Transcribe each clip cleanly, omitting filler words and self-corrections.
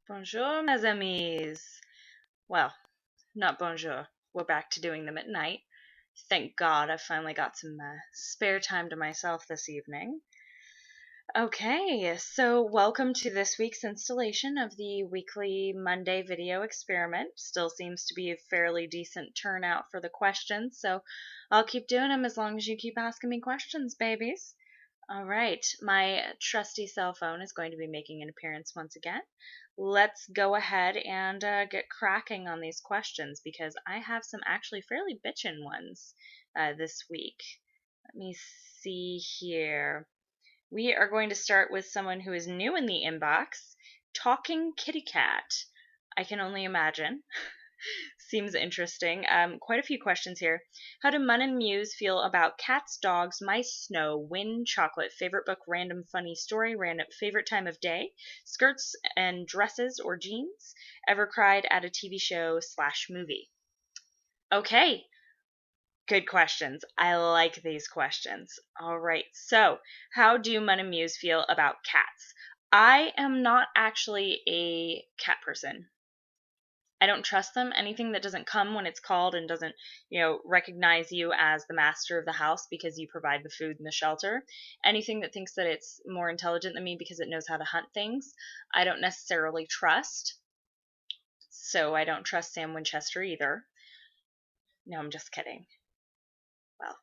Bonjour, mes amis. Well, not bonjour. We're back to doing them at night. Thank God I finally got some spare time to myself this evening. Okay, so welcome to this week's installation of the weekly Monday video experiment. Still seems to be a fairly decent turnout for the questions, so I'll keep doing them as long as you keep asking me questions, babies. All right, my trusty cell phone is going to be making an appearance once again. Let's go ahead and get cracking on these questions because I have some actually fairly bitchin' ones this week. Let me see here. We are going to start with someone who is new in the inbox, Talking Kitty Cat. I can only imagine. Seems interesting. Quite a few questions here. How do Mun and Muse feel about cats, dogs, mice, snow, wind, chocolate, favorite book, random funny story, random favorite time of day, skirts and dresses or jeans, ever cried at a TV show / movie? Okay, good questions. I like these questions. All right, so how do Mun and Muse feel about cats? I am not actually a cat person. I don't trust them. Anything that doesn't come when it's called and doesn't, recognize you as the master of the house because you provide the food and the shelter. Anything that thinks that it's more intelligent than me because it knows how to hunt things, I don't necessarily trust. So I don't trust Sam Winchester either. No, I'm just kidding. Well,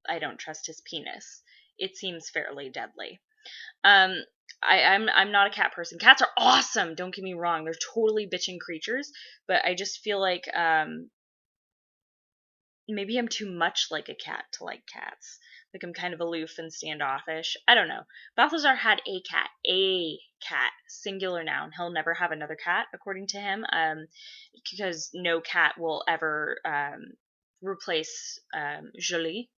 I don't trust his penis. It seems fairly deadly. I'm not a cat person. Cats are awesome. Don't get me wrong. They're totally bitching creatures, but I just feel like maybe I'm too much like a cat to like cats. Like I'm kind of aloof and standoffish. I don't know. Balthazar had a cat, singular noun. He'll never have another cat, according to him, because no cat will ever replace Jolie.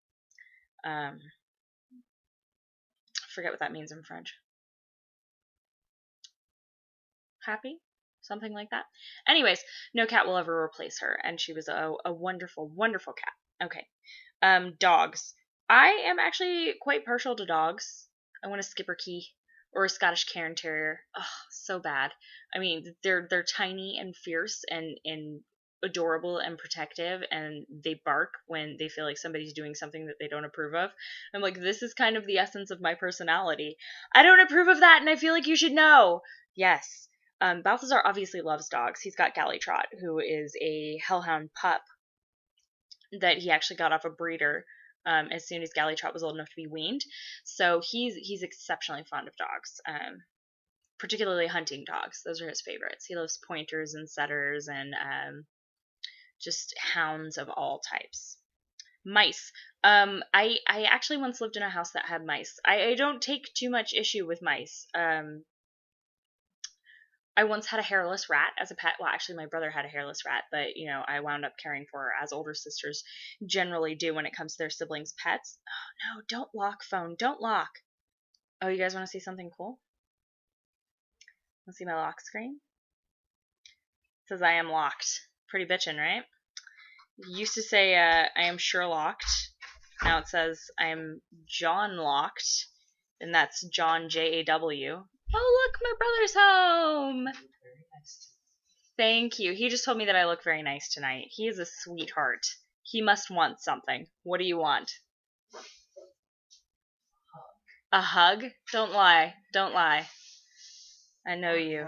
Forget what that means in French. Happy? Something like that. Anyways, no cat will ever replace her, and she was a wonderful, wonderful cat. Okay. Dogs. I am actually quite partial to dogs. I want a Skipperkey or a Scottish Cairn Terrier. Oh, so bad. I mean, they're tiny and fierce and adorable and protective, and they bark when they feel like somebody's doing something that they don't approve of. I'm like, this is kind of the essence of my personality. I don't approve of that, and I feel like you should know. Yes. Balthazar obviously loves dogs. He's got Gallytrot, who is a hellhound pup that he actually got off a breeder as soon as Gallytrot was old enough to be weaned. So he's exceptionally fond of dogs, particularly hunting dogs. Those are his favorites. He loves pointers and setters and just hounds of all types. Mice. I actually once lived in a house that had mice. I don't take too much issue with mice. I once had a hairless rat as a pet. Well, actually, my brother had a hairless rat, but, I wound up caring for her as older sisters generally do when it comes to their siblings' pets. Oh, no, don't lock, phone. Don't lock. Oh, you guys want to see something cool? Want to see my lock screen? It says I am locked. Pretty bitchin', right? It used to say I am sure locked. Now it says I am John locked, and that's John Jaw. Oh, look, my brother's home. Very nice. Thank you. He just told me that I look very nice tonight. He is a sweetheart. He must want something. What do you want? A hug? Don't lie. Don't lie. I know you.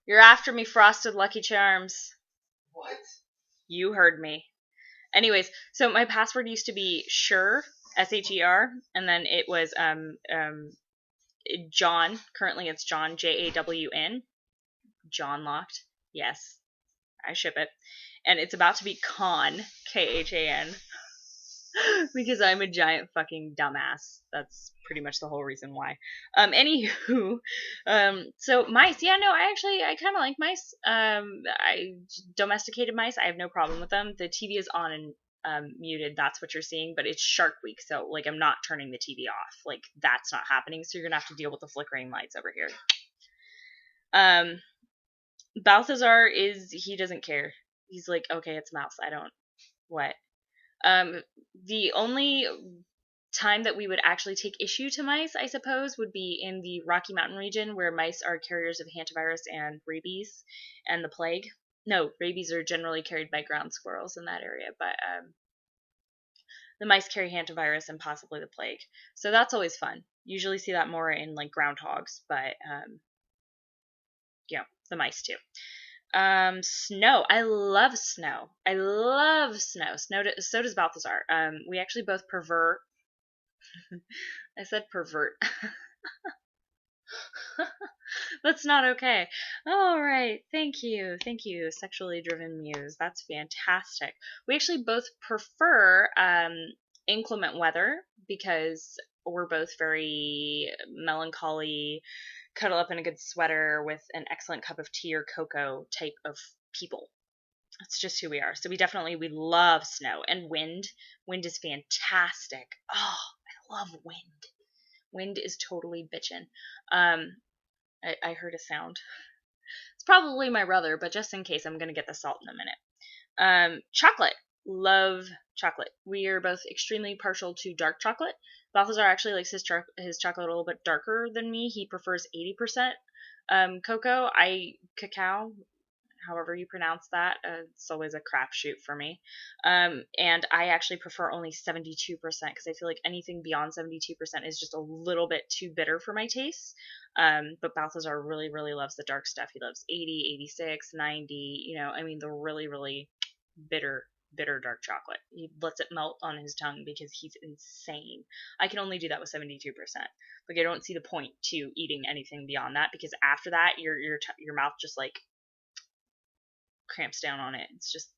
You're after me, Frosted Lucky Charms. What? You heard me. Anyways, so my password used to be Sher, SHER, and then it was John. Currently it's John, JAWN. John locked. Yes. I ship it. And it's about to be Khan, KHAN. Because I'm a giant fucking dumbass. That's pretty much the whole reason why. Anywho, so mice. Yeah, no, I kind of like mice. I domesticated mice. I have no problem with them. The TV is on and muted. That's what you're seeing, but it's Shark Week, so like I'm not turning the TV off. Like that's not happening. So you're gonna have to deal with the flickering lights over here. Balthazar he doesn't care. He's like, okay, it's mouse. I don't. What? The only time that we would actually take issue to mice, I suppose, would be in the Rocky Mountain region, where mice are carriers of hantavirus and rabies and the plague. No, rabies are generally carried by ground squirrels in that area, but the mice carry hantavirus and possibly the plague. So that's always fun. Usually see that more in like groundhogs, but the mice too. Snow. I love snow. I love snow. So does Balthazar. We actually both pervert. I said pervert. That's not okay. All right. Thank you. Thank you, sexually driven muse. That's fantastic. We actually both prefer inclement weather because we're both very melancholy, cuddle up in a good sweater with an excellent cup of tea or cocoa type of people. That's just who we are. So we love snow and wind. Wind is fantastic. Oh, I love wind. Wind is totally bitchin'. I heard a sound. It's probably my brother, but just in case, I'm going to get the salt in a minute. Chocolate. Love chocolate. We are both extremely partial to dark chocolate. Balthazar actually likes his chocolate a little bit darker than me. He prefers 80% cacao, however you pronounce that. It's always a crapshoot for me. And I actually prefer only 72% because I feel like anything beyond 72% is just a little bit too bitter for my taste. But Balthazar really, really loves the dark stuff. He loves 80, 86, 90, the really, really bitter dark chocolate. He lets it melt on his tongue because he's insane. I can only do that with 72%. Like, I don't see the point to eating anything beyond that because after that, your mouth just like cramps down on it. It's just,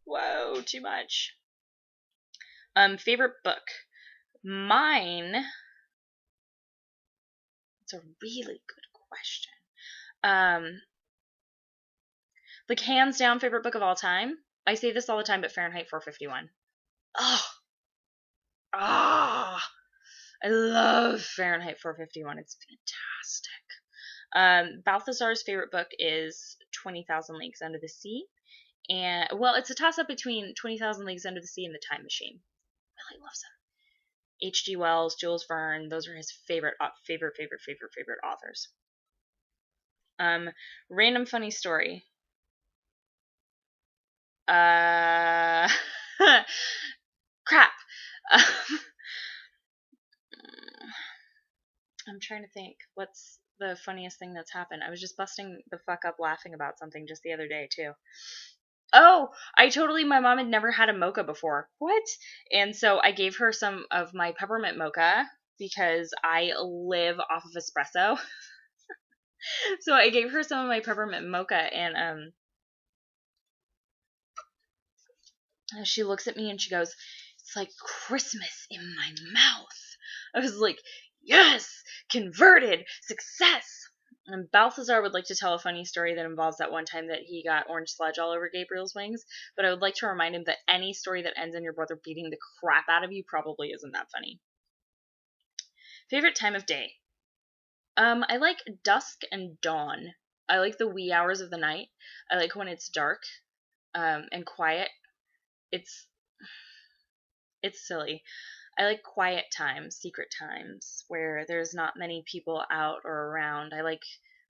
whoa, too much. Favorite book? Mine. It's a really good question. Like, hands down favorite book of all time. I say this all the time, but Fahrenheit 451. I love Fahrenheit 451. It's fantastic. Balthazar's favorite book is 20,000 Leagues Under the Sea. And, well, it's a toss-up between 20,000 Leagues Under the Sea and The Time Machine. Really loves them. H.G. Wells, Jules Verne, those are his favorite authors. Random funny story. Crap. I'm trying to think. What's the funniest thing that's happened? I was just busting the fuck up laughing about something just the other day, too. Oh, my mom had never had a mocha before. What? And so I gave her some of my peppermint mocha because I live off of espresso. So I gave her some of my peppermint mocha, and she looks at me and she goes, "It's like Christmas in my mouth." I was like, yes, converted, success. And Balthazar would like to tell a funny story that involves that one time that he got orange sludge all over Gabriel's wings, but I would like to remind him that any story that ends in your brother beating the crap out of you probably isn't that funny. Favorite time of day? I like dusk and dawn. I like the wee hours of the night. I like when it's dark and quiet. It's silly. I like quiet times, secret times, where there's not many people out or around. I like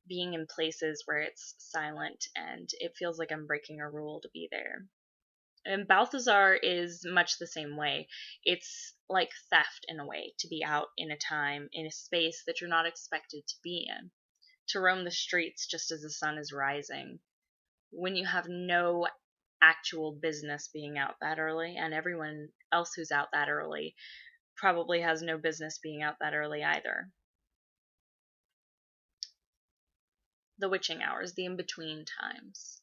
being in places where it's silent and it feels like I'm breaking a rule to be there. And Balthazar is much the same way. It's like theft in a way, to be out in a time, in a space that you're not expected to be in. To roam the streets just as the sun is rising. When you have no actual business being out that early, and everyone else who's out that early probably has no business being out that early either. The witching hours, the in-between times.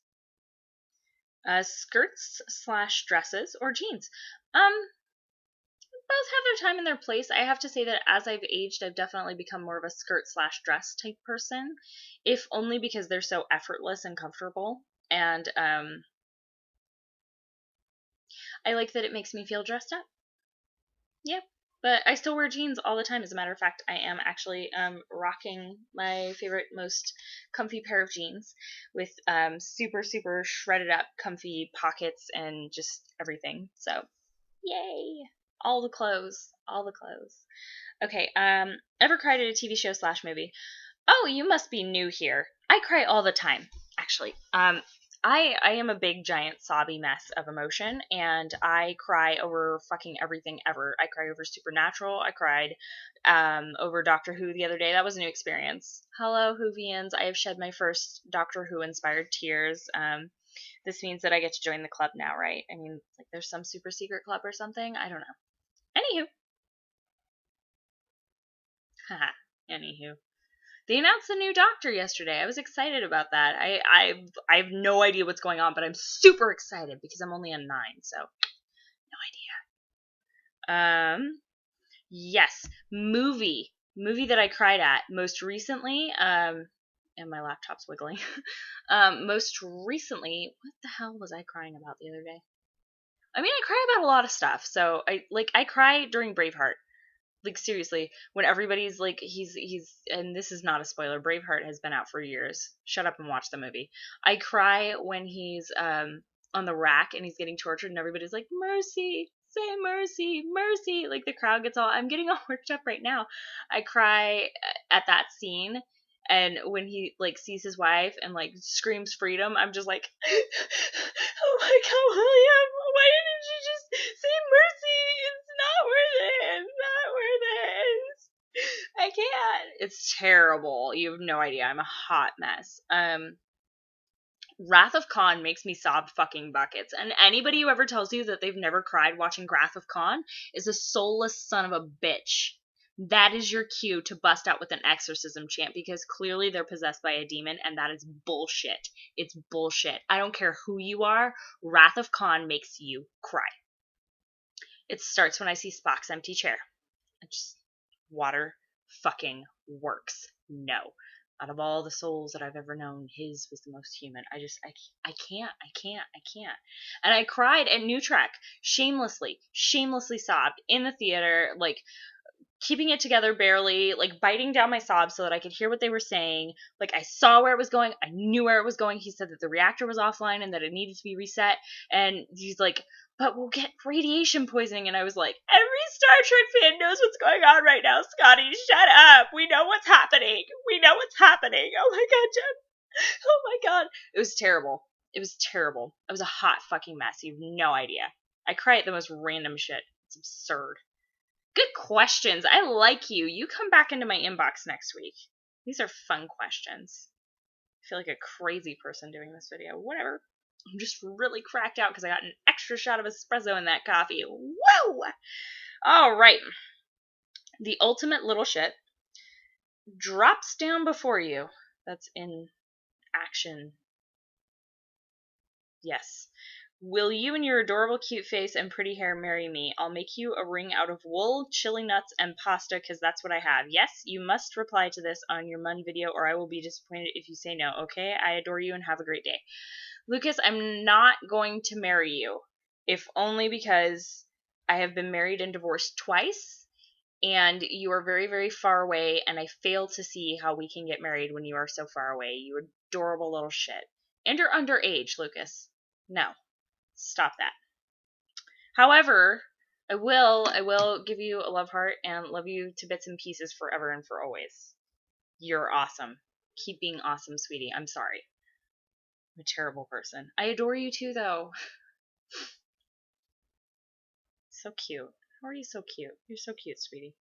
Skirts / dresses or jeans. Both have their time and their place. I have to say that as I've aged, I've definitely become more of a skirt / dress type person, if only because they're so effortless and comfortable. And I like that it makes me feel dressed up. Yeah. But I still wear jeans all the time. As a matter of fact, I am actually rocking my favorite, most comfy pair of jeans with super, super shredded up, comfy pockets and just everything. So, yay! All the clothes. All the clothes. Okay, ever cried at a TV show / movie? Oh, you must be new here. I cry all the time, actually. I am a big giant sobby mess of emotion, and I cry over fucking everything ever. I cry over Supernatural. I cried over Doctor Who the other day. That was a new experience. Hello, Whovians. I have shed my first Doctor Who inspired tears. This means that I get to join the club now, right? I mean, like there's some super secret club or something. I don't know. Anywho. Haha. Anywho. They announced a new Doctor yesterday. I was excited about that. I have no idea what's going on, but I'm super excited because I'm only on 9, so no idea. Yes, movie that I cried at most recently. And my laptop's wiggling. Most recently, what the hell was I crying about the other day? I mean, I cry about a lot of stuff. So I cry during Braveheart. Like seriously, when everybody's like he's and this is not a spoiler, Braveheart has been out for years. Shut up and watch the movie. I cry when he's on the rack and he's getting tortured and everybody's like, mercy, say mercy, mercy. Like the crowd gets all, I'm getting all worked up right now. I cry at that scene, and when he like sees his wife and like screams freedom, I'm just like, oh my god, William, why didn't you just say mercy? It's not worth it. It's not worth it. I can't. It's terrible. You have no idea. I'm a hot mess. Wrath of Khan makes me sob fucking buckets. And anybody who ever tells you that they've never cried watching Wrath of Khan is a soulless son of a bitch. That is your cue to bust out with an exorcism chant, because clearly they're possessed by a demon, and that is bullshit. It's bullshit. I don't care who you are. Wrath of Khan makes you cry. It starts when I see Spock's empty chair. It just, water fucking works. No. Out of all the souls that I've ever known, his was the most human. I can't. And I cried at New Trek, shamelessly sobbed in the theater, like keeping it together barely, like biting down my sobs so that I could hear what they were saying. Like I saw where it was going. I knew where it was going. He said that the reactor was offline and that it needed to be reset. And he's like, but we'll get radiation poisoning. And I was like, every Star Trek fan knows what's going on right now, Scotty. Shut up. We know what's happening. Oh my god, Jen. Oh my god. It was terrible. It was a hot fucking mess. You have no idea. I cry at the most random shit. It's absurd. Good questions. I like you. You come back into my inbox next week. These are fun questions. I feel like a crazy person doing this video. Whatever. I'm just really cracked out because I got an extra shot of espresso in that coffee. Whoa! All right. The ultimate little shit drops down before you. That's in action. Yes. Will you and your adorable cute face and pretty hair marry me? I'll make you a ring out of wool, chili nuts, and pasta because that's what I have. Yes, you must reply to this on your Mun video or I will be disappointed if you say no, okay? I adore you and have a great day. Lucas, I'm not going to marry you, if only because I have been married and divorced twice, and you are very, very far away, and I fail to see how we can get married when you are so far away. You adorable little shit. And you're underage, Lucas. No. Stop that. However, I will give you a love heart and love you to bits and pieces forever and for always. You're awesome. Keep being awesome, sweetie. I'm sorry. I'm a terrible person. I adore you too, though. So cute. How are you so cute? You're so cute, sweetie.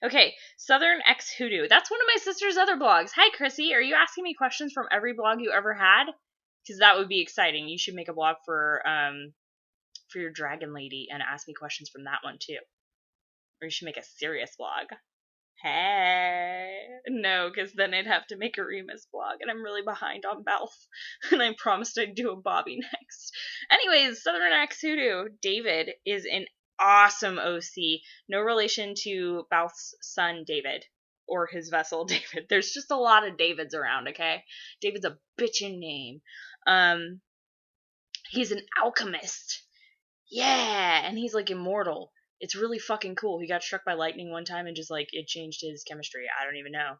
Okay, Southern X Hoodoo. That's one of my sister's other blogs. Hi, Chrissy. Are you asking me questions from every blog you ever had? Because that would be exciting. You should make a blog for your dragon lady and ask me questions from that one too. Or you should make a serious blog. Hey. No, because then I'd have to make a Remus blog, and I'm really behind on Balf. And I promised I'd do a Bobby next. Anyways, Southern X Hoodoo. David is an awesome OC. No relation to Balf's son, David. Or his vessel, David. There's just a lot of Davids around, okay? David's a bitchin' name. He's an alchemist. Yeah, and he's like immortal. It's really fucking cool. He got struck by lightning one time and just like it changed his chemistry. I don't even know.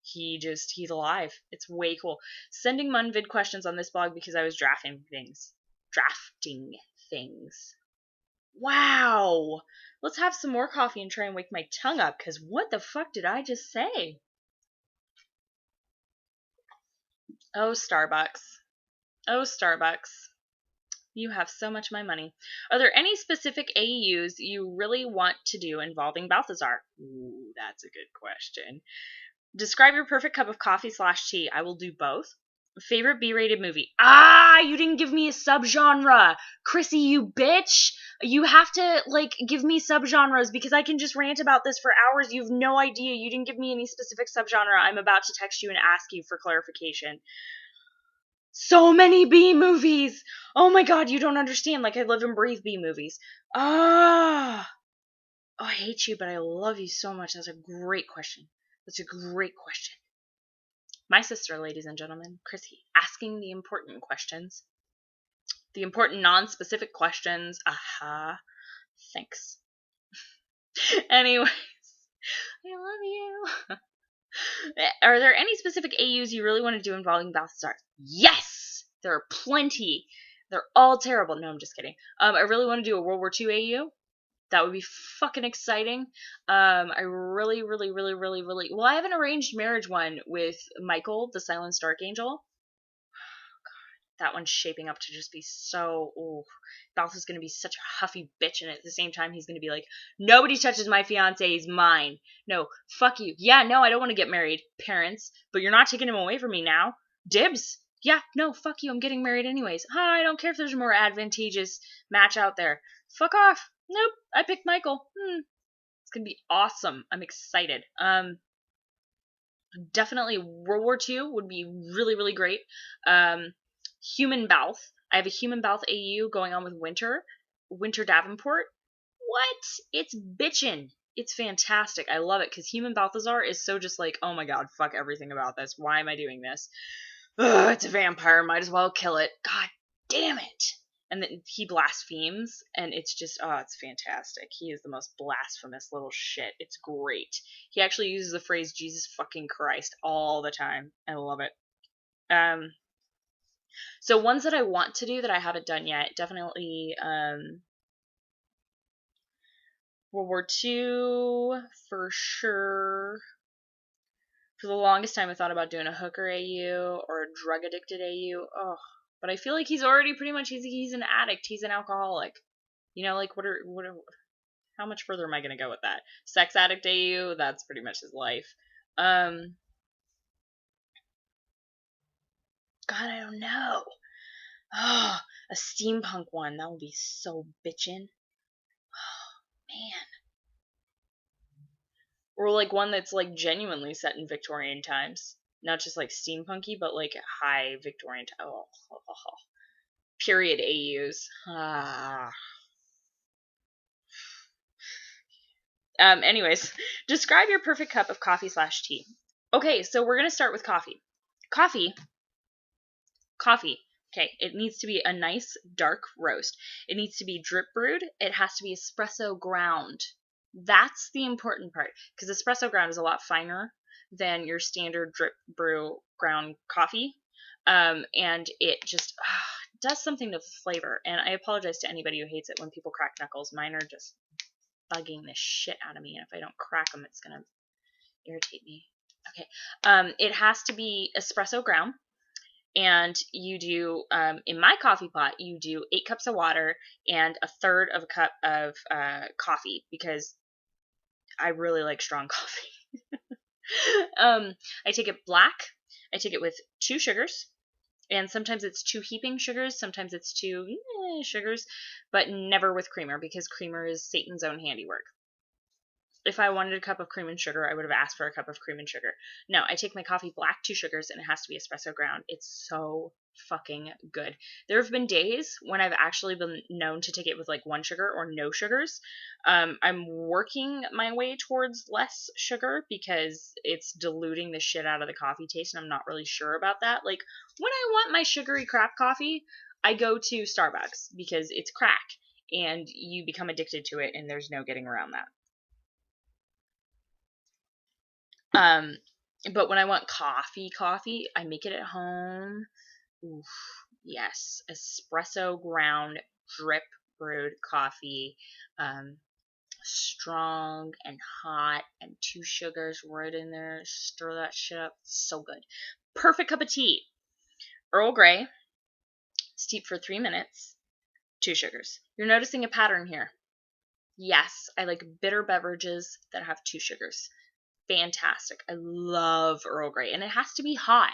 He's alive. It's way cool. Sending Munvid questions on this blog because I was drafting things. Wow. Let's have some more coffee and try and wake my tongue up, because what the fuck did I just say? Oh, Starbucks. Oh, Starbucks. You have so much my money. Are there any specific AUs you really want to do involving Balthazar? Ooh, that's a good question. Describe your perfect cup of coffee/tea. I will do both. Favorite B-rated movie? Ah, you didn't give me a subgenre. Chrissy, you bitch. You have to, like, give me subgenres because I can just rant about this for hours. You have no idea. You didn't give me any specific subgenre. I'm about to text you and ask you for clarification. So many B movies. Oh my god, you don't understand. Like, I live and breathe B movies. Ah. Oh, I hate you, but I love you so much. That's a great question. That's a great question. My sister, ladies and gentlemen, Chrissy, asking the important questions. The important non-specific questions. Aha. Thanks. Anyways, I love you. Are there any specific AUs you really want to do involving Balthazar? Yes! There are plenty. They're all terrible. No, I'm just kidding. I really want to do a World War II AU. That would be fucking exciting. I really, well, I have an arranged marriage one with Michael, the Silenced Archangel. That one's shaping up to just be so, ooh, Balthazar's going to be such a huffy bitch, and at the same time, he's going to be like, nobody touches my fiance, he's mine. No, fuck you. Yeah, no, I don't want to get married, parents, but you're not taking him away from me now. Dibs. Yeah, no, fuck you, I'm getting married anyways. I don't care if there's a more advantageous match out there. Fuck off. Nope, I picked Michael. It's going to be awesome. I'm excited. Definitely World War II would be really great. Human Balth. I have a Human Balth AU going on with Winter Davenport. What? It's bitchin'. It's fantastic. I love it because Human Balthazar is so just like, oh my god, fuck everything about this. Why am I doing this? Ugh, it's a vampire. Might as well kill it. God damn it. And then he blasphemes, and it's just, oh, it's fantastic. He is the most blasphemous little shit. It's great. He actually uses the phrase Jesus fucking Christ all the time. I love it. So ones that I want to do that I haven't done yet, definitely World War II for sure. For the longest time I thought about doing a hooker AU or a drug addicted AU. Oh, but I feel like he's already pretty much he's an addict, he's an alcoholic. You know, like how much further am I going to go with that? Sex addict AU, that's pretty much his life. God, I don't know. Oh, a steampunk one. That would be so bitchin'. Oh, man. Or like one that's like genuinely set in Victorian times. Not just like steampunky, but like high Victorian time. Oh. Period AUs. Anyways, describe your perfect cup of coffee/tea. Okay, so we're going to start with coffee. Coffee. Okay, it needs to be a nice dark roast. It needs to be drip brewed. It has to be espresso ground. That's the important part, because espresso ground is a lot finer than your standard drip brew ground coffee. And it just does something to the flavor. And I apologize to anybody who hates it when people crack knuckles. Mine are just bugging the shit out of me, and if I don't crack them, it's going to irritate me. Okay, it has to be espresso ground. And you do, in my coffee pot, you do 8 cups of water and a third of a cup of coffee, because I really like strong coffee. I take it black. I take it with 2 sugars. And sometimes it's 2 heaping sugars. Sometimes it's 2 sugars. But never with creamer, because creamer is Satan's own handiwork. If I wanted a cup of cream and sugar, I would have asked for a cup of cream and sugar. No, I take my coffee black, 2 sugars, and it has to be espresso ground. It's so fucking good. There have been days when I've actually been known to take it with like 1 sugar or no sugars. I'm working my way towards less sugar because it's diluting the shit out of the coffee taste, and I'm not really sure about that. Like, when I want my sugary crap coffee, I go to Starbucks because it's crack, and you become addicted to it, and there's no getting around that. But when I want coffee, I make it at home. Oof, yes, espresso ground drip brewed coffee, strong and hot, and 2 sugars right in there. Stir that shit up. So good. Perfect cup of tea. Earl Grey, steep for 3 minutes, 2 sugars. You're noticing a pattern here. Yes, I like bitter beverages that have 2 sugars. Fantastic. I love Earl Grey, and it has to be hot.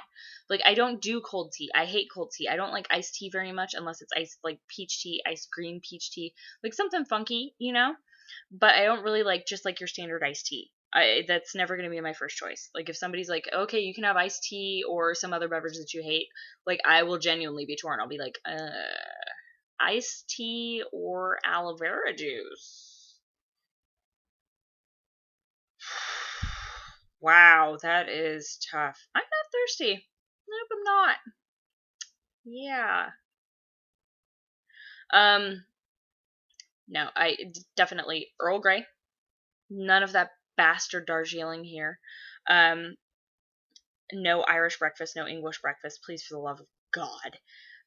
Like, I don't do cold tea. I hate cold tea. I don't like iced tea very much unless it's iced, like peach tea, iced green peach tea, like something funky, you know? But I don't really like just like your standard iced tea. That's never going to be my first choice. Like, if somebody's like, okay, you can have iced tea or some other beverage that you hate, like, I will genuinely be torn. I'll be like, iced tea or aloe vera juice. Wow, that is tough. I'm not thirsty. Nope, I'm not. Yeah. No, I definitely Earl Grey. None of that bastard Darjeeling here. No Irish breakfast, no English breakfast, please, for the love of God.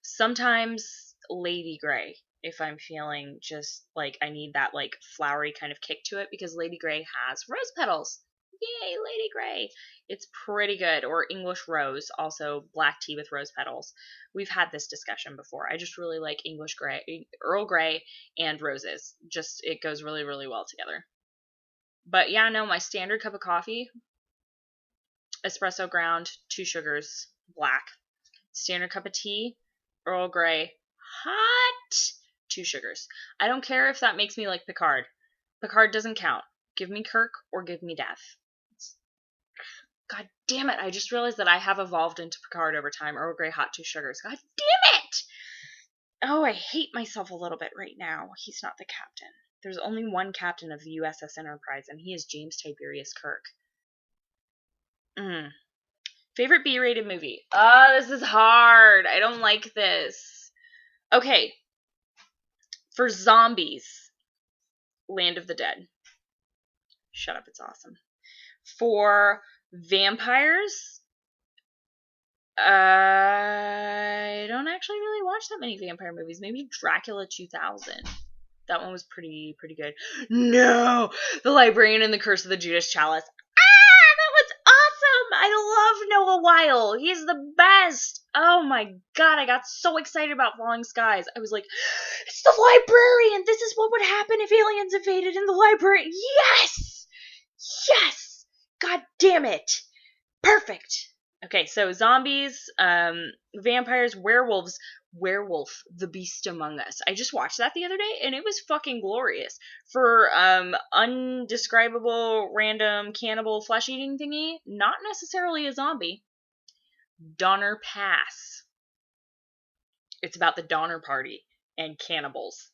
Sometimes Lady Grey, if I'm feeling just like I need that like flowery kind of kick to it, because Lady Grey has rose petals. Yay, Lady Grey. It's pretty good. Or English Rose, also black tea with rose petals. We've had this discussion before. I just really like English Grey, Earl Grey, and roses. Just, it goes really, really well together. But yeah, no, my standard cup of coffee, espresso ground, 2 sugars, black. Standard cup of tea, Earl Grey, hot, 2 sugars. I don't care if that makes me like Picard. Picard doesn't count. Give me Kirk or give me death. God damn it, I just realized that I have evolved into Picard over time. Earl Grey, hot, 2 sugars. God damn it! Oh, I hate myself a little bit right now. He's not the captain. There's only one captain of the USS Enterprise, and he is James Tiberius Kirk. Favorite B-rated movie? This is hard. I don't like this. Okay. For zombies, Land of the Dead. Shut up, it's awesome. For vampires, I don't actually really watch that many vampire movies. Maybe Dracula 2000. That one was pretty good. No! The Librarian and the Curse of the Judas Chalice. That was awesome! I love Noah Weil. He's the best. Oh my god, I got so excited about Falling Skies. I was like, it's the Librarian! This is what would happen if aliens invaded in the library. Yes! Yes! God damn it! Perfect! Okay, so zombies, vampires, werewolves, Werewolf, The Beast Among Us. I just watched that the other day, and it was fucking glorious. For, undescribable, random, cannibal, flesh-eating thingy, not necessarily a zombie. Donner Pass. It's about the Donner Party and cannibals.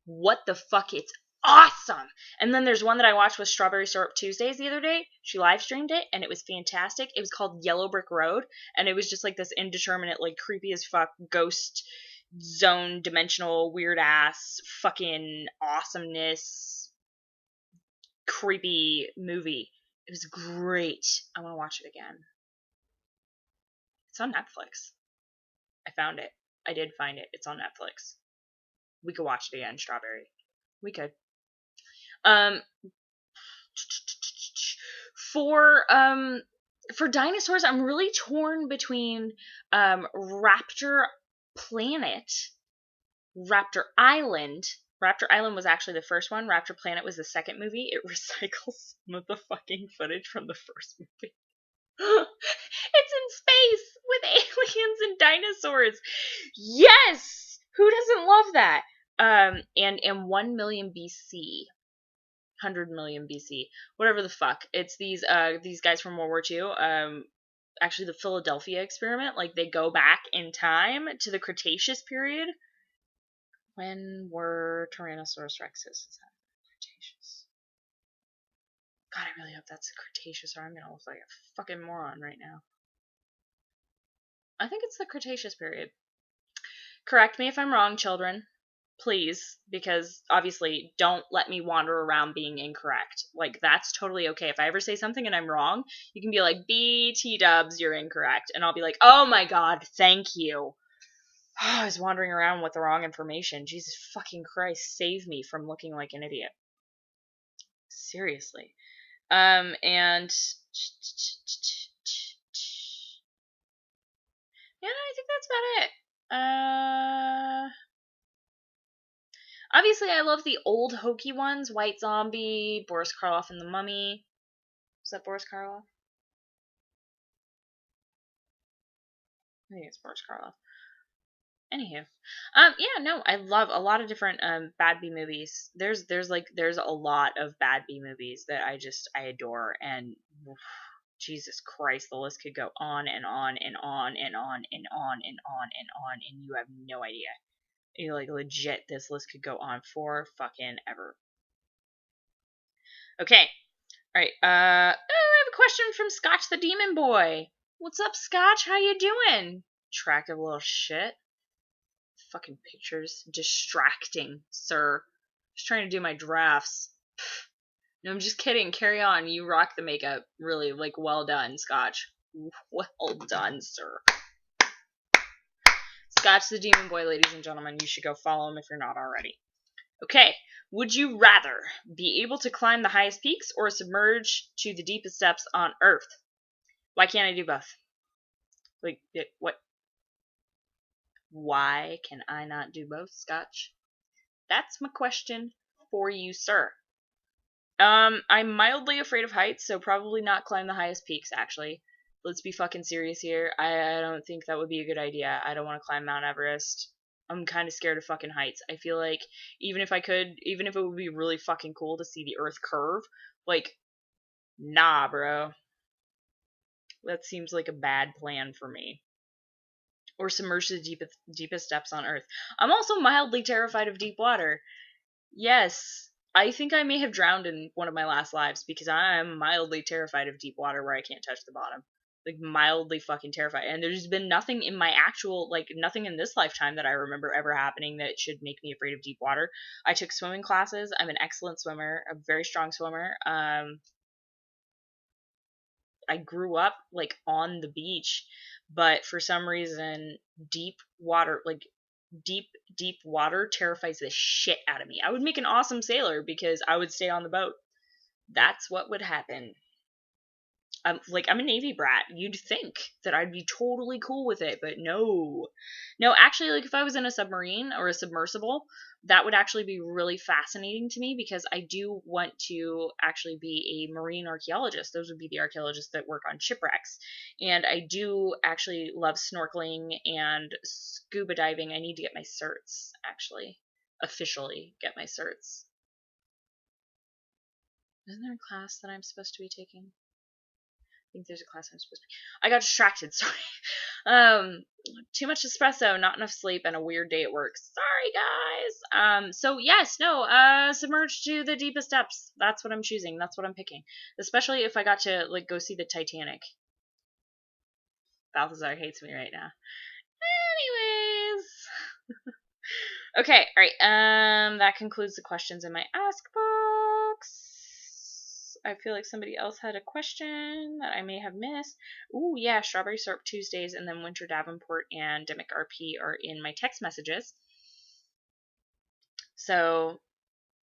What the fuck? It's awesome! And then there's one that I watched with Strawberry Syrup Tuesdays the other day. She live streamed it, and it was fantastic. It was called Yellow Brick Road, and it was just like this indeterminate, like creepy as fuck ghost zone dimensional weird ass fucking awesomeness creepy movie. It was great. I want to watch it again. It's on Netflix. I found it. I did find it. It's on Netflix. We could watch it again, Strawberry. We could. For dinosaurs, I'm really torn between Raptor Planet, Raptor Island. Raptor Island was actually the first one. Raptor Planet was the second movie. It recycles some of the fucking footage from the first movie. It's in space with aliens and dinosaurs. Yes! Who doesn't love that? And 1 million BC. 100 million BC. Whatever the fuck. It's these guys from World War II. Actually the Philadelphia experiment. Like, they go back in time to the Cretaceous period. When were Tyrannosaurus rexes? Is that Cretaceous? God, I really hope that's the Cretaceous, or I'm gonna look like a fucking moron right now. I think it's the Cretaceous period. Correct me if I'm wrong, children. Please, because obviously don't let me wander around being incorrect. Like, that's totally okay. If I ever say something and I'm wrong, you can be like, BT dubs, you're incorrect. And I'll be like, oh my god, thank you. I was wandering around with the wrong information. Jesus fucking Christ, save me from looking like an idiot. Seriously. And yeah, I think that's about it. Obviously, I love the old hokey ones: White Zombie, Boris Karloff and the Mummy. Is that Boris Karloff? I think it's Boris Karloff. Anywho, yeah, no, I love a lot of different bad B movies. There's a lot of bad B movies that I adore, and oof, Jesus Christ, the list could go on and on and on and on and on and on and on, and you have no idea. You like legit, this list could go on for fucking ever. Okay, all right. I have a question from Scotch the Demon Boy. What's up, Scotch? How you doing? Attractive little shit. Fucking pictures. Distracting, sir. Just trying to do my drafts. No, I'm just kidding. Carry on. You rock the makeup. Really, like, well done, Scotch. Well done, sir. Scotch the Demon Boy, ladies and gentlemen. You should go follow him if you're not already. Okay. Would you rather be able to climb the highest peaks or submerge to the deepest depths on Earth? Why can't I do both? Like, what? Why can I not do both, Scotch? That's my question for you, sir. I'm mildly afraid of heights, so probably not climb the highest peaks, actually. Let's be fucking serious here. I don't think that would be a good idea. I don't want to climb Mount Everest. I'm kind of scared of fucking heights. I feel like even if it would be really fucking cool to see the Earth curve, like, nah, bro. That seems like a bad plan for me. Or submerge to the deepest depths on Earth. I'm also mildly terrified of deep water. Yes, I think I may have drowned in one of my last lives because I am mildly terrified of deep water where I can't touch the bottom. Like, mildly fucking terrified. And there's been nothing in my actual, like, nothing in this lifetime that I remember ever happening that should make me afraid of deep water. I took swimming classes. I'm an excellent swimmer, a very strong swimmer. I grew up, like, on the beach, but for some reason, deep water, like, deep water terrifies the shit out of me. I would make an awesome sailor because I would stay on the boat. That's what would happen. I'm a Navy brat. You'd think that I'd be totally cool with it, but no. No, actually, like, if I was in a submarine or a submersible, that would actually be really fascinating to me because I do want to actually be a marine archaeologist. Those would be the archaeologists that work on shipwrecks. And I do actually love snorkeling and scuba diving. I need to get my certs, actually. Officially get my certs. Isn't there a class that I'm supposed to be taking? I think there's a class I'm supposed to be. I got distracted, sorry. Too much espresso, not enough sleep, and a weird day at work. Sorry, guys. So yes, no, submerge to the deepest depths. That's what I'm choosing. That's what I'm picking. Especially if I got to, like, go see the Titanic. Balthazar hates me right now. Anyways. Okay, alright, that concludes the questions in my Ask box. I feel like somebody else had a question that I may have missed. Ooh, yeah, Strawberry Syrup Tuesdays and then Winter Davenport and Demic RP are in my text messages. So,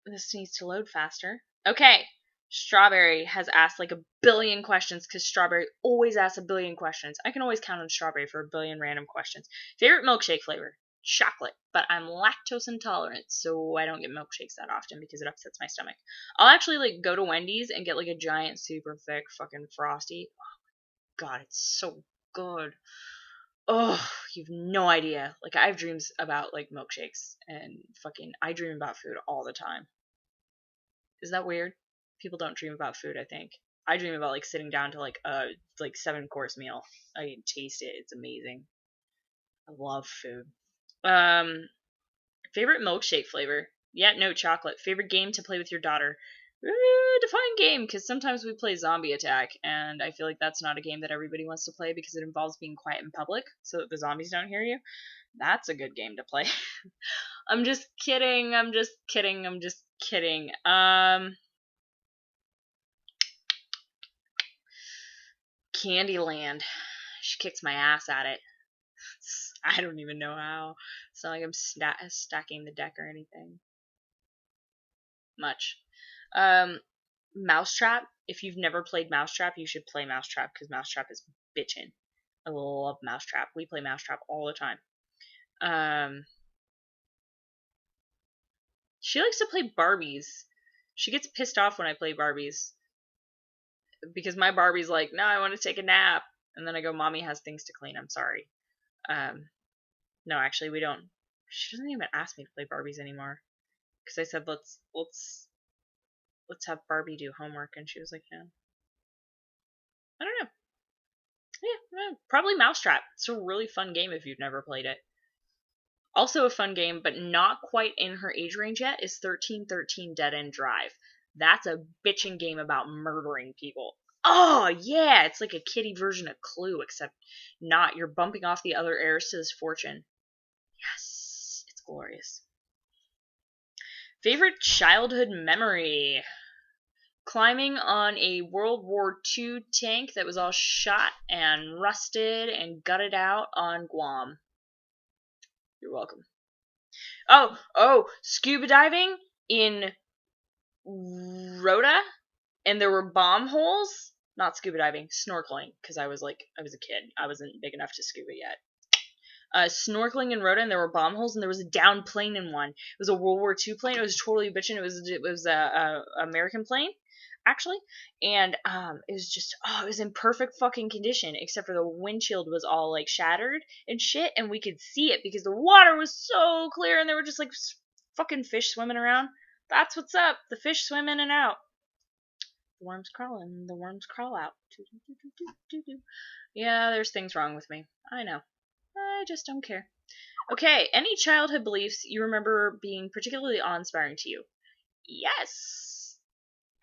this needs to load faster. Okay, Strawberry has asked like a billion questions because Strawberry always asks a billion questions. I can always count on Strawberry for a billion random questions. Favorite milkshake flavor? Chocolate, but I'm lactose intolerant, so I don't get milkshakes that often because it upsets my stomach. I'll actually like go to Wendy's and get like a giant super thick fucking Frosty. Oh my god, it's so good. Oh, you've no idea. Like, I have dreams about like milkshakes and fucking I dream about food all the time. Is that weird? People don't dream about food, I think. I dream about like sitting down to like a 7-course meal. I can taste it. It's amazing. I love food. Favorite milkshake flavor? Yeah, no, chocolate. Favorite game to play with your daughter? Define game, because sometimes we play Zombie Attack, and I feel like that's not a game that everybody wants to play because it involves being quiet in public so that the zombies don't hear you. That's a good game to play. I'm just kidding. I'm just kidding. I'm just kidding. Candyland. She kicks my ass at it. I don't even know how. It's not like I'm stacking the deck or anything. Much. Mousetrap. If you've never played Mousetrap, you should play Mousetrap because Mousetrap is bitchin'. I love Mousetrap. We play Mousetrap all the time. She likes to play Barbies. She gets pissed off when I play Barbies. Because my Barbie's like, no, I want to take a nap. And then I go, Mommy has things to clean. I'm sorry. No, actually, we don't. She doesn't even ask me to play Barbies anymore. Because I said, let's have Barbie do homework. And she was like, no. I don't know. Yeah, probably Mousetrap. It's a really fun game if you've never played it. Also a fun game, but not quite in her age range yet, is 1313 Dead End Drive. That's a bitchin' game about murdering people. Oh, yeah! It's like a kiddie version of Clue, except not. You're bumping off the other heirs to this fortune. Yes! It's glorious. Favorite childhood memory? Climbing on a World War II tank that was all shot and rusted and gutted out on Guam. You're welcome. Oh, scuba diving in Rhoda, and there were bomb holes. Not scuba diving, snorkeling, because I was a kid. I wasn't big enough to scuba yet. Snorkeling in Rhoda, and there were bomb holes, and there was a downed plane in one. It was a World War II plane. It was totally bitchin'. It was a American plane, actually, and it was just it was in perfect fucking condition, except for the windshield was all like shattered and shit, and we could see it because the water was so clear, and there were just like fucking fish swimming around. That's what's up. The fish swim in and out. The worms crawl in, the worms crawl out. Yeah, there's things wrong with me. I know. I just don't care. Okay, any childhood beliefs you remember being particularly awe-inspiring to you? Yes.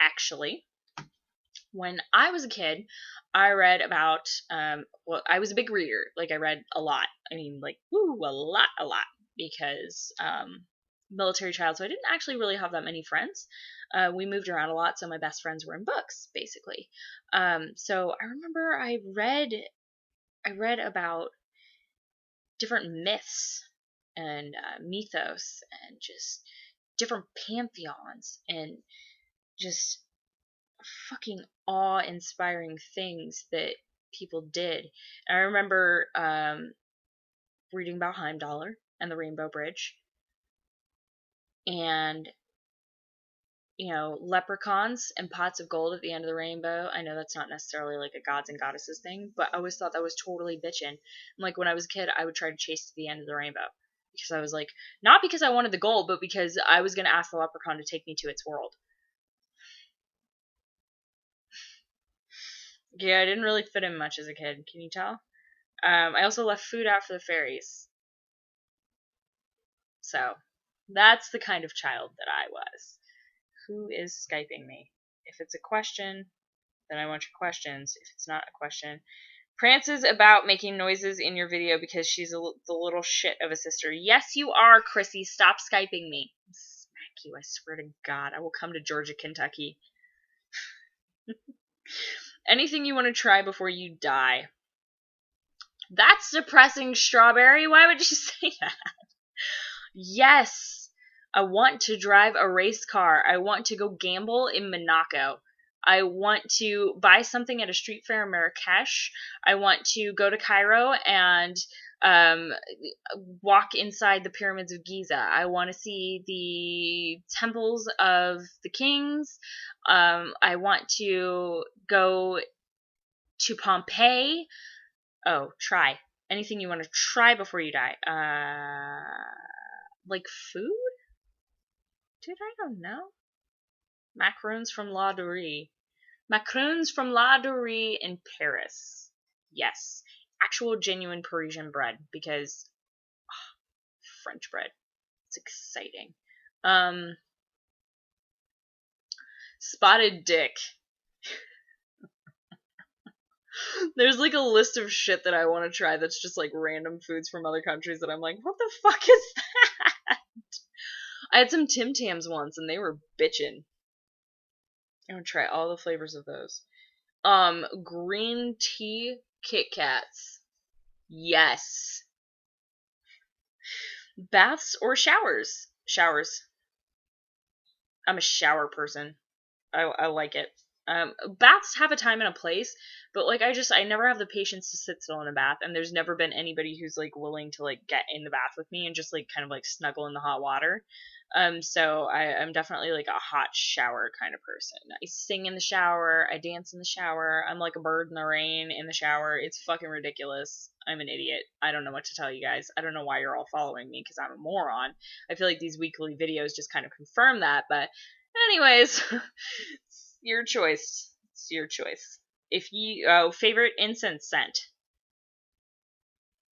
Actually, when I was a kid, I read about, I was a big reader. Like, I read a lot. I mean, like, a lot. Because, military child, so I didn't actually really have that many friends. We moved around a lot, so my best friends were in books, basically. So I remember I read about different myths and mythos and just different pantheons and just fucking awe-inspiring things that people did. And I remember reading about Heimdallr and the Rainbow Bridge, and leprechauns and pots of gold at the end of the rainbow. I know that's not necessarily like a gods and goddesses thing, but I always thought that was totally bitchin'. Like when I was a kid, I would try to chase to the end of the rainbow because I was like, not because I wanted the gold, but because I was gonna ask the leprechaun to take me to its world. Yeah, I didn't really fit in much as a kid. Can you tell? I also left food out for the fairies. So that's the kind of child that I was. Who is Skyping me? If it's a question, then I want your questions. If it's not a question, Prance's about making noises in your video because she's the little shit of a sister. Yes, you are, Chrissy. Stop Skyping me. I'll smack you, I swear to God. I will come to Georgia, Kentucky. Anything you want to try before you die? That's depressing, Strawberry. Why would you say that? Yes. I want to drive a race car. I want to go gamble in Monaco. I want to buy something at a street fair in Marrakesh. I want to go to Cairo and walk inside the pyramids of Giza. I want to see the temples of the kings. I want to go to Pompeii. Oh, try. Anything you want to try before you die. Like food? Dude, I don't know. Macarons from La Doury. Macarons from La Doury in Paris. Yes. Actual genuine Parisian bread because French bread. It's exciting. Spotted dick. There's like a list of shit that I want to try that's just like random foods from other countries that I'm like, what the fuck is that? I had some Tim Tams once and they were bitchin'. I want to try all the flavors of those. Green tea Kit Kats. Yes. Baths or showers? Showers. I'm a shower person. I like it. Baths have a time and a place, but like I never have the patience to sit still in a bath, and there's never been anybody who's like willing to like get in the bath with me and just like kind of like snuggle in the hot water. So I'm definitely like a hot shower kind of person. I sing in the shower, I dance in the shower, I'm like a bird in the rain in the shower. It's fucking ridiculous. I'm an idiot. I don't know what to tell you guys. I don't know why you're all following me because I'm a moron. I feel like these weekly videos just kind of confirm that, but anyways, it's your choice. It's your choice. If you favorite incense scent.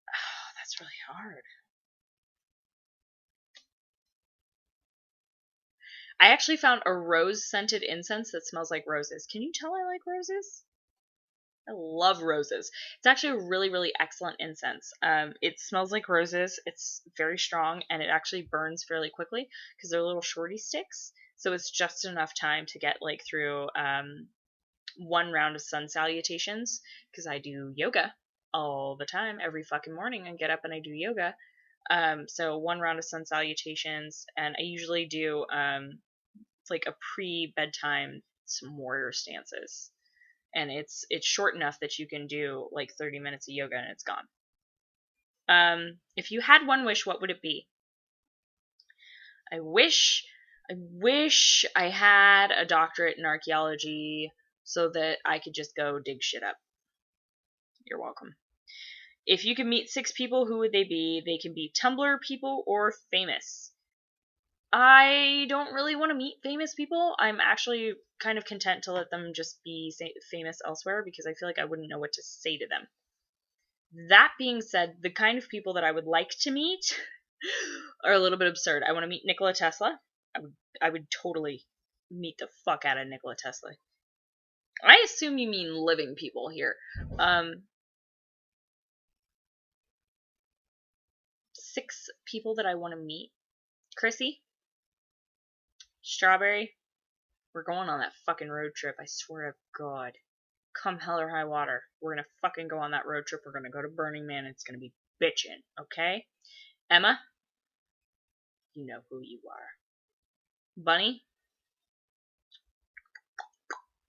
Oh, that's really hard. I actually found a rose scented incense that smells like roses. Can you tell I like roses? I love roses. It's actually a really, really excellent incense. It smells like roses. It's very strong, and it actually burns fairly quickly because they're little shorty sticks. So it's just enough time to get like through one round of sun salutations because I do yoga all the time. Every fucking morning I get up and I do yoga. So one round of sun salutations, and I usually do like a pre-bedtime some warrior stances, and it's short enough that you can do like 30 minutes of yoga and it's gone. If you had one wish, what would it be? I wish I had a doctorate in archaeology so that I could just go dig shit up. You're welcome. If you could meet 6 people, who would they be? They can be Tumblr people or famous. I don't really want to meet famous people. I'm actually kind of content to let them just be famous elsewhere because I feel like I wouldn't know what to say to them. That being said, the kind of people that I would like to meet are a little bit absurd. I want to meet Nikola Tesla. I would totally meet the fuck out of Nikola Tesla. I assume you mean living people here. 6 people that I want to meet. Chrissy, Strawberry, we're going on that fucking road trip. I swear to God. Come hell or high water. We're gonna fucking go on that road trip. We're gonna go to Burning Man. It's gonna be bitchin', okay? Emma, you know who you are. Bunny,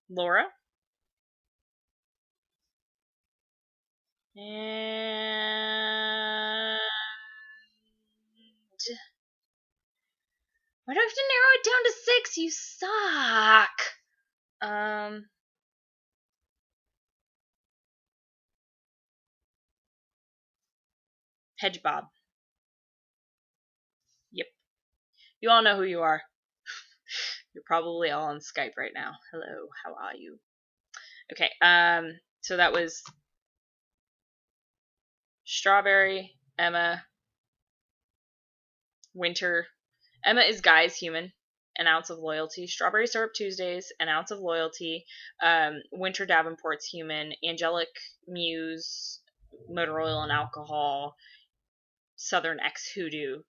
Laura, and why do I have to narrow it down to 6? You suck. Hedge Bob. Yep. You all know who you are. You're probably all on Skype right now. Hello, how are you? Okay, so that was Strawberry, Emma, Winter. Emma is Guy's human. An ounce of loyalty. Strawberry Syrup Tuesdays, an ounce of loyalty. Winter Davenport's human. Angelic Muse, motor oil and alcohol. Southern X Hoodoo.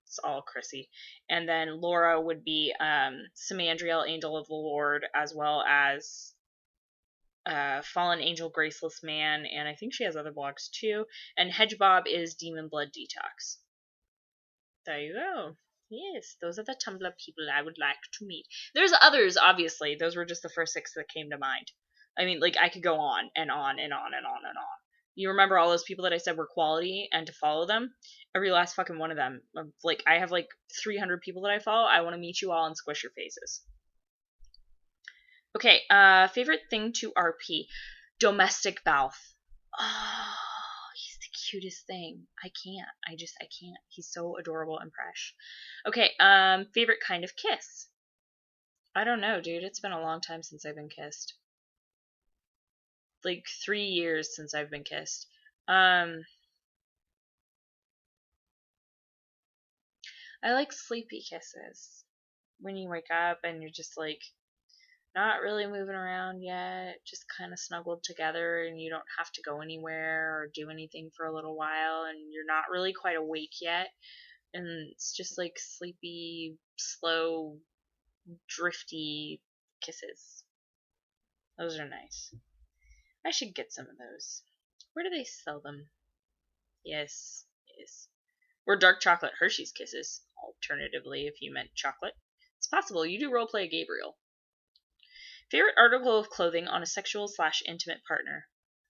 It's all Chrissy. And then Laura would be Samandriel, Angel of the Lord, as well as Fallen Angel, Graceless Man, and I think she has other blogs too. And Hedgebob is Demon Blood Detox. There you go. Yes, those are the Tumblr people I would like to meet. There's others, obviously. Those were just the first 6 that came to mind. I mean, like, I could go on and on and on and on and on. You remember all those people that I said were quality and to follow them? Every last fucking one of them. Like, I have like 300 people that I follow. I want to meet you all and squish your faces. Okay, favorite thing to RP. Domestic Balth. Oh, he's the cutest thing. I can't. I can't. He's so adorable and fresh. Okay, favorite kind of kiss. I don't know, dude. It's been a long time since I've been kissed. Like 3 years since I've been kissed. I like sleepy kisses. When you wake up and you're just like not really moving around yet, just kind of snuggled together, and you don't have to go anywhere or do anything for a little while, and you're not really quite awake yet, and it's just like sleepy, slow, drifty kisses. Those are nice. I should get some of those. Where do they sell them? Yes, yes. Or dark chocolate Hershey's Kisses, alternatively, if you meant chocolate. It's possible. You do roleplay Gabriel. Favorite article of clothing on a sexual/intimate partner.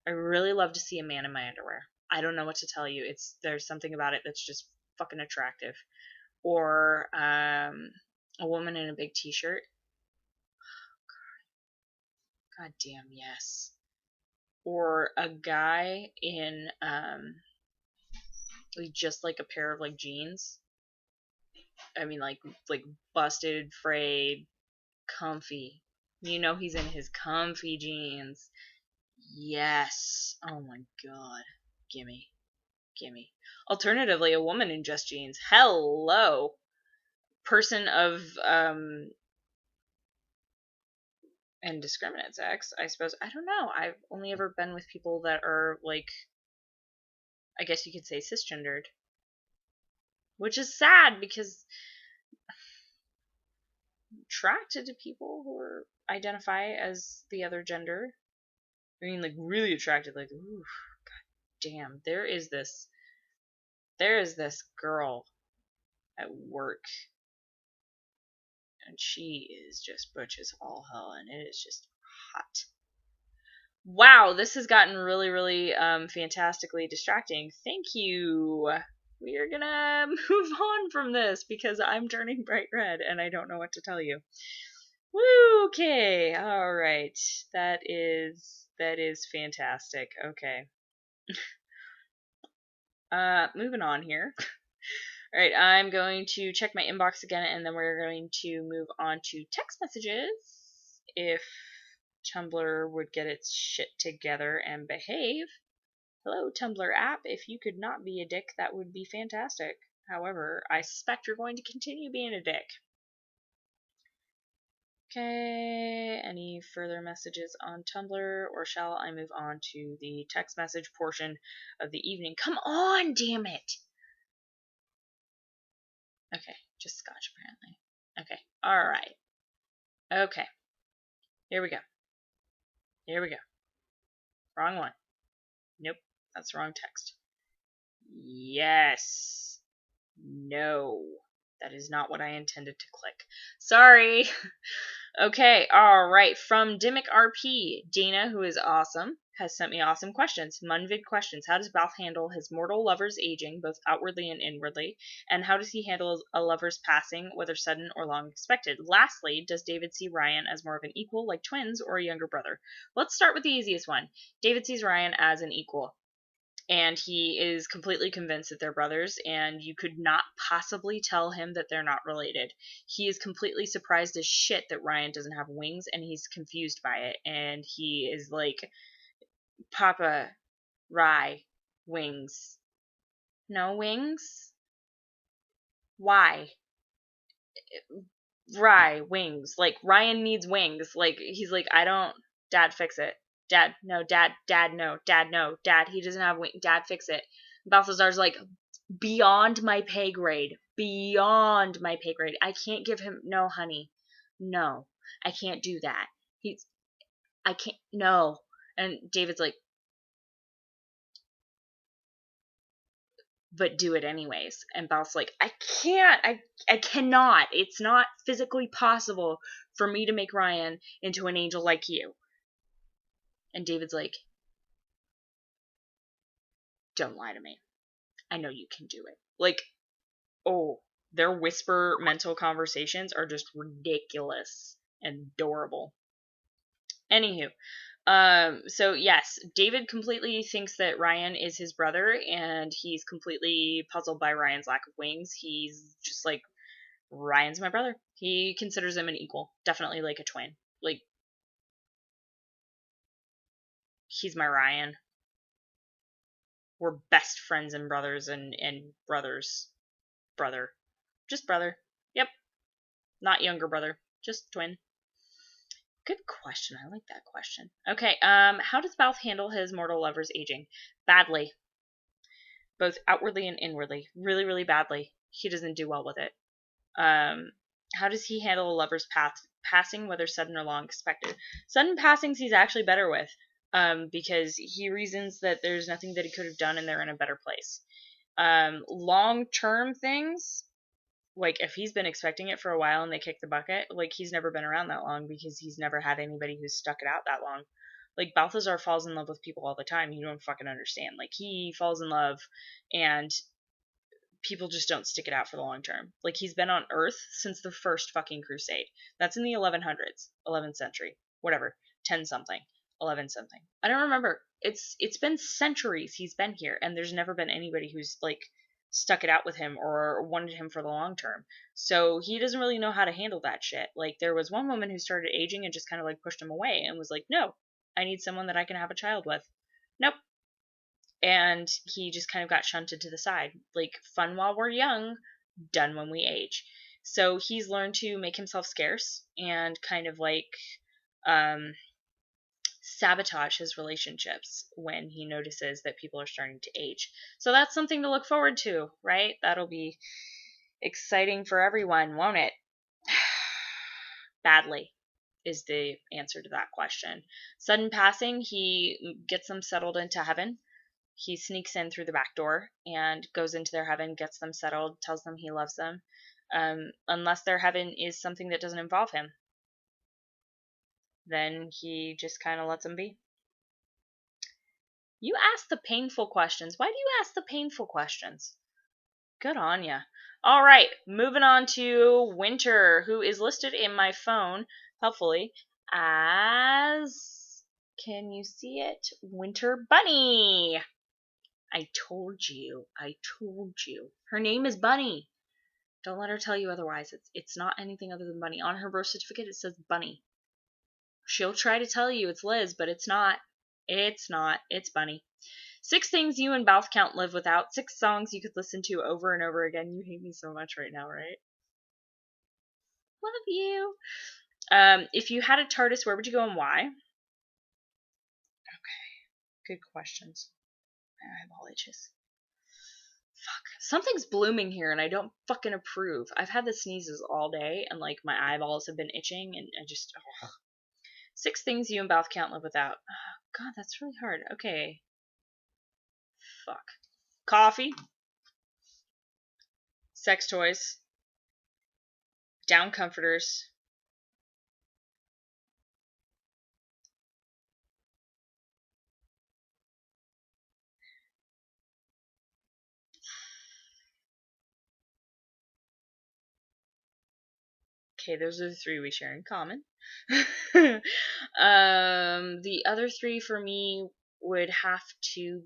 I really love to see a man in my underwear. I don't know what to tell you. There's something about it that's just fucking attractive. Or a woman in a big t-shirt. God damn, yes. Or a guy in just like a pair of like jeans. I mean like busted, frayed, comfy. You know he's in his comfy jeans. Yes. Oh my god. Gimme. Alternatively, a woman in just jeans. Hello. Person of indiscriminate sex, I suppose. I don't know. I've only ever been with people that are like, I guess you could say cisgendered. Which is sad because I'm attracted to people who identify as the other gender. I mean, like, really attracted, like, ooh, god damn. There is this girl at work, and she is just butch as all hell, and it is just hot. Wow, this has gotten really, really fantastically distracting. Thank you. We are gonna move on from this because I'm turning bright red and I don't know what to tell you. Woo, okay, alright. That is fantastic. Okay. Moving on here. Alright, I'm going to check my inbox again and then we're going to move on to text messages. If Tumblr would get its shit together and behave. Hello, Tumblr app. If you could not be a dick, that would be fantastic. However, I suspect you're going to continue being a dick. Okay, any further messages on Tumblr, or shall I move on to the text message portion of the evening? Come on, damn it! Okay, just scotch apparently. Okay, alright. Okay, here we go. Wrong one. Nope, that's the wrong text. Yes. No. That is not what I intended to click. Sorry. Okay, alright. From Dimmick RP, Dana, who is awesome, has sent me awesome questions. Munvid questions. How does Balth handle his mortal lover's aging, both outwardly and inwardly? And how does he handle a lover's passing, whether sudden or long expected? Lastly, does David see Ryan as more of an equal, like twins, or a younger brother? Let's start with the easiest one. David sees Ryan as an equal. And he is completely convinced that they're brothers, and you could not possibly tell him that they're not related. He is completely surprised as shit that Ryan doesn't have wings, and he's confused by it. And he is like, Papa, Rye, wings. No wings? Why? Rye, wings. Like, Ryan needs wings. Like, he's like, I don't... Dad, fix it. Dad, no, Dad, no, Dad, no, Dad, he doesn't have wings. Dad, fix it. Balthazar's like, beyond my pay grade. Beyond my pay grade. I can't give him... No, honey. No. I can't do that. I can't... No. And David's like, but do it anyways. And Balth's like, I can't. I cannot. It's not physically possible for me to make Ryan into an angel like you. And David's like, don't lie to me. I know you can do it. Like, oh, their whisper mental conversations are just ridiculous and adorable. Anywho, so yes, David completely thinks that Ryan is his brother, and he's completely puzzled by Ryan's lack of wings. He's just like, Ryan's my brother. He considers him an equal. Definitely like a twin. Like, he's my Ryan. We're best friends and brothers and brothers. Brother. Just brother. Yep. Not younger brother. Just twin. Good question. I like that question. Okay, how does Balth handle his mortal lover's aging? Badly. Both outwardly and inwardly. Really, really badly. He doesn't do well with it. How does he handle a lover's passing, whether sudden or long expected? Sudden passings he's actually better with, because he reasons that there's nothing that he could have done and they're in a better place. Long-term things, like if he's been expecting it for a while and they kick the bucket, like he's never been around that long because he's never had anybody who's stuck it out that long. Like Balthazar falls in love with people all the time. You don't fucking understand. Like he falls in love and people just don't stick it out for the long term. Like he's been on Earth since the first fucking crusade. That's in the 1100s, 11th century, whatever, 10 something, 11 something. I don't remember. It's been centuries he's been here, and there's never been anybody who's like stuck it out with him or wanted him for the long term. So he doesn't really know how to handle that shit. Like there was one woman who started aging and just kind of like pushed him away and was like, "No, I need someone that I can have a child with." Nope. And he just kind of got shunted to the side. Like, fun while we're young, done when we age. So he's learned to make himself scarce and kind of like sabotage his relationships when he notices that people are starting to age. So that's something to look forward to, right? That'll be exciting for everyone, won't it? Badly is the answer to that question. Sudden passing, he gets them settled into heaven. He sneaks in through the back door and goes into their heaven, gets them settled, tells them he loves them, unless their heaven is something that doesn't involve him. Then he just kind of lets them be. You ask the painful questions. Why do you ask the painful questions? Good on ya. All right, moving on to Winter, who is listed in my phone, helpfully, as, can you see it? Winter Bunny. I told you. Her name is Bunny. Don't let her tell you otherwise. It's not anything other than Bunny. On her birth certificate, it says Bunny. She'll try to tell you it's Liz, but it's not. It's not. It's Bunny. 6 things you and Balth can't live without. 6 songs you could listen to over and over again. You hate me so much right now, right? Love you. If you had a TARDIS, where would you go and why? Okay. Good questions. My eyeball itches. Fuck. Something's blooming here and I don't fucking approve. I've had the sneezes all day and like my eyeballs have been itching and I just... Oh. 6 things you and Balth can't live without. Oh, God, that's really hard. Okay. Fuck. Coffee. Sex toys. Down comforters. Okay, those are the 3 we share in common. The other 3 for me would have to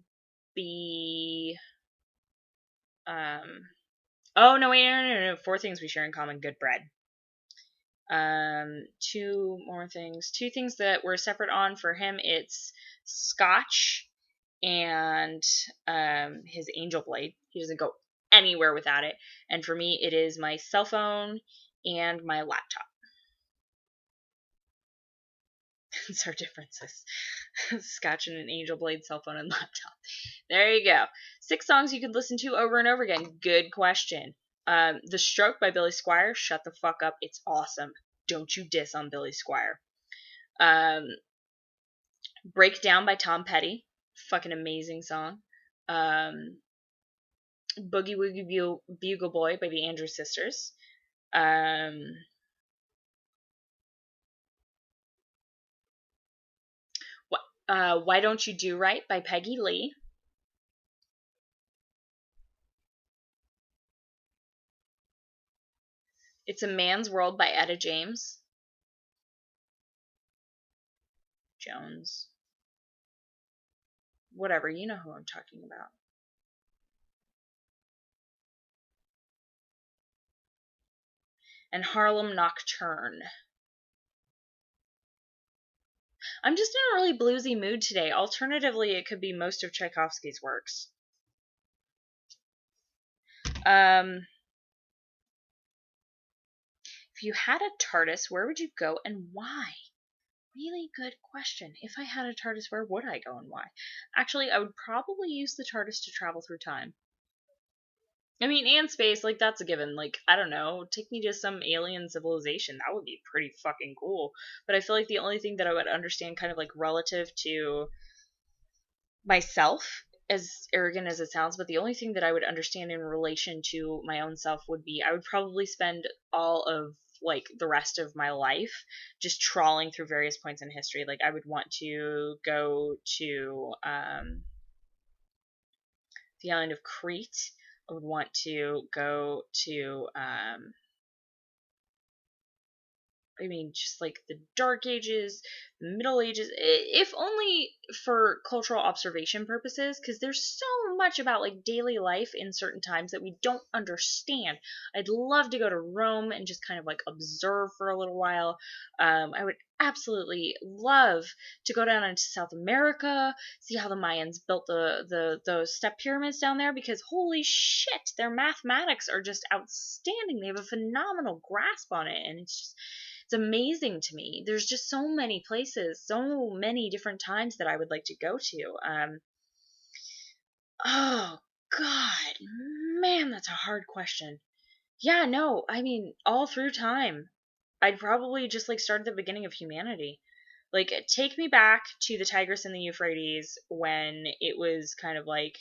be... Oh, no, wait, no. 4 things we share in common. Good bread. 2 more things. 2 things that were separate on for him. It's scotch and his angel blade. He doesn't go anywhere without it. And for me, it is my cell phone and my laptop. That's our differences. Scotch and an angel blade, cell phone, and laptop. There you go. 6 songs you could listen to over and over again. Good question. The Stroke by Billy Squier. Shut the fuck up. It's awesome. Don't you diss on Billy Squier. Breakdown by Tom Petty. Fucking amazing song. Boogie Woogie Bugle Boy by the Andrews Sisters. Why Don't You Do Right by Peggy Lee. It's a Man's World by Etta James. Jones. Whatever, you know who I'm talking about. And Harlem Nocturne. I'm just in a really bluesy mood today. Alternatively, it could be most of Tchaikovsky's works. If you had a TARDIS, where would you go and why? Really good question. If I had a TARDIS, where would I go and why? Actually, I would probably use the TARDIS to travel through time. I mean, and space, like, that's a given. Like, I don't know, take me to some alien civilization. That would be pretty fucking cool. But I feel like the only thing that I would understand kind of, like, relative to myself as arrogant as it sounds, but the only thing that I would understand in relation to my own self would be I would probably spend all of like the rest of my life just trawling through various points in history. Like I would want to go to the island of Crete. I would want to go to I mean, just like the Dark Ages, the Middle Ages, if only for cultural observation purposes, because there's so much about like daily life in certain times that we don't understand. I'd love to go to Rome and just kind of like observe for a little while. I would absolutely love to go down into South America, see how the Mayans built those step pyramids down there, because holy shit, their mathematics are just outstanding. They have a phenomenal grasp on it, and it's amazing to me. There's just so many places, so many different times that I would like to go to. Oh God, man, that's a hard question. Yeah, no, I mean, all through time, I'd probably just like start at the beginning of humanity. Like, take me back to the Tigris and the Euphrates when it was kind of like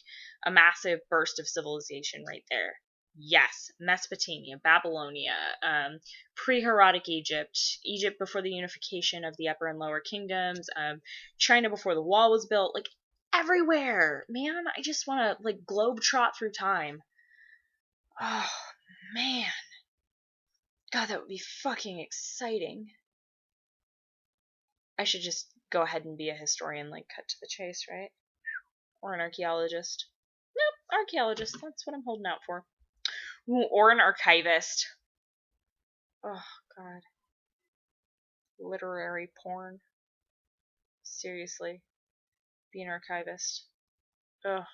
a massive burst of civilization right there. Yes, Mesopotamia, Babylonia, pre-Heroic Egypt, Egypt before the unification of the Upper and Lower Kingdoms, China before the wall was built, like everywhere, man. I just want to like globe trot through time. Oh man, God, that would be fucking exciting. I should just go ahead and be a historian, like cut to the chase, right? Or an archaeologist. Nope, archaeologist. That's what I'm holding out for. Ooh, or an archivist. Oh, God. Literary porn. Seriously. Be an archivist. Ugh.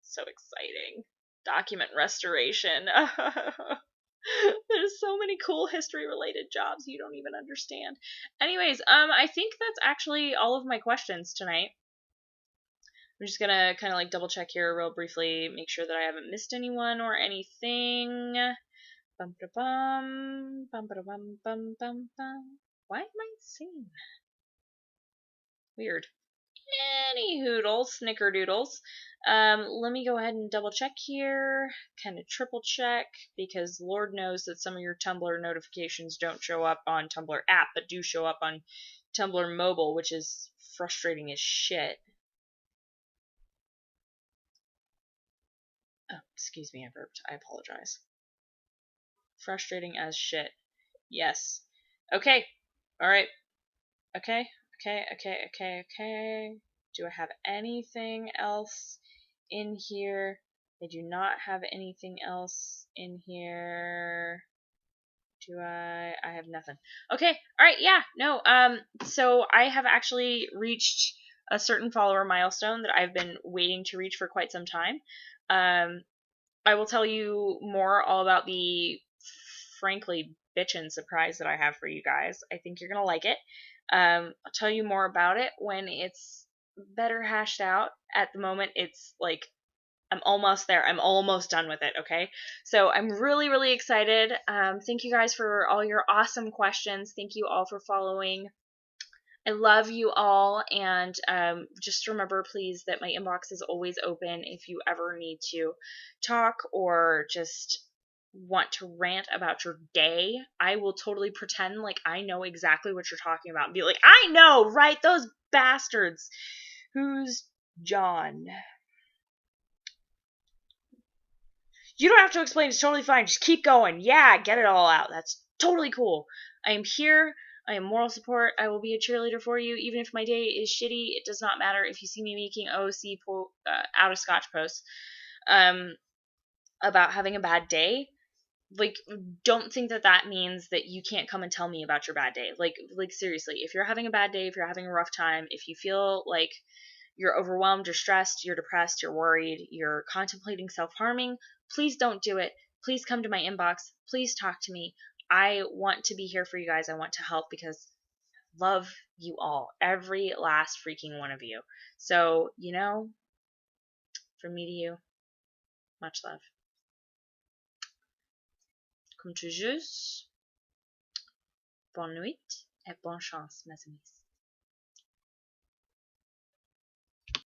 So exciting. Document restoration. There's so many cool history-related jobs you don't even understand. Anyways, I think that's actually all of my questions tonight. I'm just gonna kind of like double check here real briefly, make sure that I haven't missed anyone or anything. Bum ba bum, bum ba bum bum bum bum. Why am I singing that? Weird. Any hoodles, snickerdoodles. Let me go ahead and double check here, kind of triple check, because Lord knows that some of your Tumblr notifications don't show up on Tumblr app, but do show up on Tumblr mobile, which is frustrating as shit. Oh, excuse me, I burped. I apologize. Frustrating as shit. Yes. Okay. Alright. Okay. Okay. Do I have anything else in here? I do not have anything else in here. Do I? I have nothing. Okay. Alright, yeah. No, so I have actually reached a certain follower milestone that I've been waiting to reach for quite some time. I will tell you more all about the frankly bitchin' surprise that I have for you guys. I think you're gonna like it. I'll tell you more about it when it's better hashed out. At the moment, it's like I'm almost there. I'm almost done with it, okay? So I'm really, really excited. Thank you guys for all your awesome questions. Thank you all for following. I love you all, and just remember, please, that my inbox is always open if you ever need to talk or just want to rant about your day. I will totally pretend like I know exactly what you're talking about and be like, I know, right? Those bastards. Who's John? You don't have to explain. It's totally fine. Just keep going. Yeah, get it all out. That's totally cool. I am here. I am moral support. I will be a cheerleader for you. Even if my day is shitty, it does not matter if you see me making OC out of scotch posts about having a bad day. Like, don't think that that means that you can't come and tell me about your bad day. Like seriously, if you're having a bad day, if you're having a rough time, if you feel like you're overwhelmed, you're stressed, you're depressed, you're worried, you're contemplating self-harming, please don't do it. Please come to my inbox. Please talk to me. I want to be here for you guys. I want to help because I love you all. Every last freaking one of you. So, from me to you, much love. Comme toujours, bonne nuit et bonne chance, mes amis.